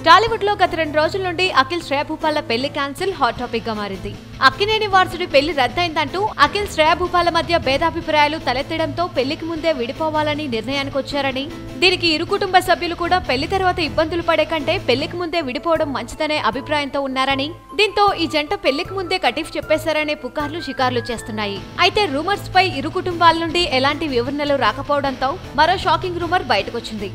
టాలీవుడ్ లో గత 2 రోజుల నుండి అఖిల్ శ్రేయా భూపాల పెళ్లి క్యాన్సిల్ హాట్ టాపిక్ గా మారింది. అక్కినేని వారసుడి పెళ్లి రద్దయిందంటూ అఖిల్ శ్రేయా భూపాల మధ్య భేదాభిప్రాయాలు తలెత్తడంతో పెళ్లికి ముందే విడిపోవాలని నిర్ణయానికి వచ్చారని, దీనికి ఇరు కుటుంబ సభ్యులు కూడా పెళ్లి తర్వాత ఇబ్బందులు పడే కంటే పెళ్లికి ముందే విడిపోవడం మంచిదనే అభిప్రాయంతో ఉన్నారని, దీంతో ఈ జంట పెళ్లికి ముందే కటీఫ్ చెప్పేశారనే పుకార్లు షికార్లు చేస్తున్నాయి. అయితే రూమర్స్ పై ఇరు కుటుంబాల నుండి ఎలాంటి వివరణలు రాకపోవడంతో మరో షాకింగ్ రూమర్ బయటకొచ్చింది.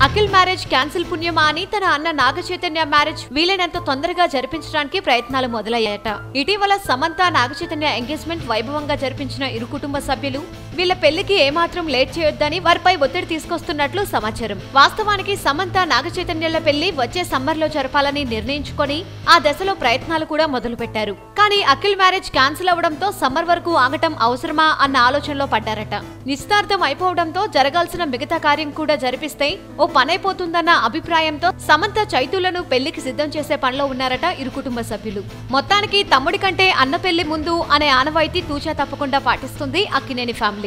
అఖిల్ మ్యారేజ్ క్యాన్సిల్ పుణ్యమా అని తన అన్న నాగ చైతన్య మ్యారేజ్ వీలైనంత తొందరగా జరిపించడానికి ప్రయత్నాలు మొదలయ్యాయట. ఇటీవల సమంత నాగ చైతన్య ఎంగేజ్మెంట్ వైభవంగా జరిపించిన ఇరు కుటుంబ సభ్యులు వీళ్ల పెళ్లికి ఏమాత్రం లేట్ చేయొద్దని వారిపై ఒత్తిడి తీసుకొస్తున్నట్లు సమాచారం. వాస్తవానికి సమంత నాగ చైతన్యల పెళ్లి వచ్చే సమ్మర్ లో జరపాలని నిర్ణయించుకొని ఆ దశలో ప్రయత్నాలు కూడా మొదలుపెట్టారు. కానీ అఖిల్ మ్యారేజ్ క్యాన్సిల్ అవడంతో సమ్మర్ వరకు ఆగటం అవసరమా అన్న ఆలోచనలో పడ్డారట. నిశ్చితార్థం అయిపోవడంతో జరగాల్సిన మిగతా కార్యం కూడా జరిపిస్తే ఓ పనైపోతుందన్న అభిప్రాయంతో సమంత చైతులను పెళ్లికి సిద్ధం చేసే పనిలో ఉన్నారట ఇరు కుటుంబ సభ్యులు. మొత్తానికి తమ్ముడి కంటే అన్న పెళ్లి ముందు అనే ఆనవాయితీ తూచా తప్పకుండా పాటిస్తుంది అక్కినేని ఫ్యామిలీ.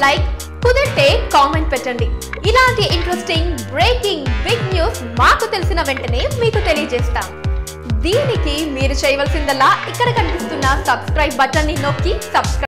లైక్ కుదిరితే కామెంట్ పెట్టండి. ఇలాంటి ఇంట్రెస్టింగ్ బ్రేకింగ్ బిగ్ న్యూస్ మాకు తెలిసిన వెంటనే మీకు తెలియజేస్తాం. దీనికి మీరు చేయవలసిందల్లా ఇక్కడ కనిపిస్తున్న సబ్స్క్రైబ్ బటన్ ని నొక్కి సబ్స్క్రైబ్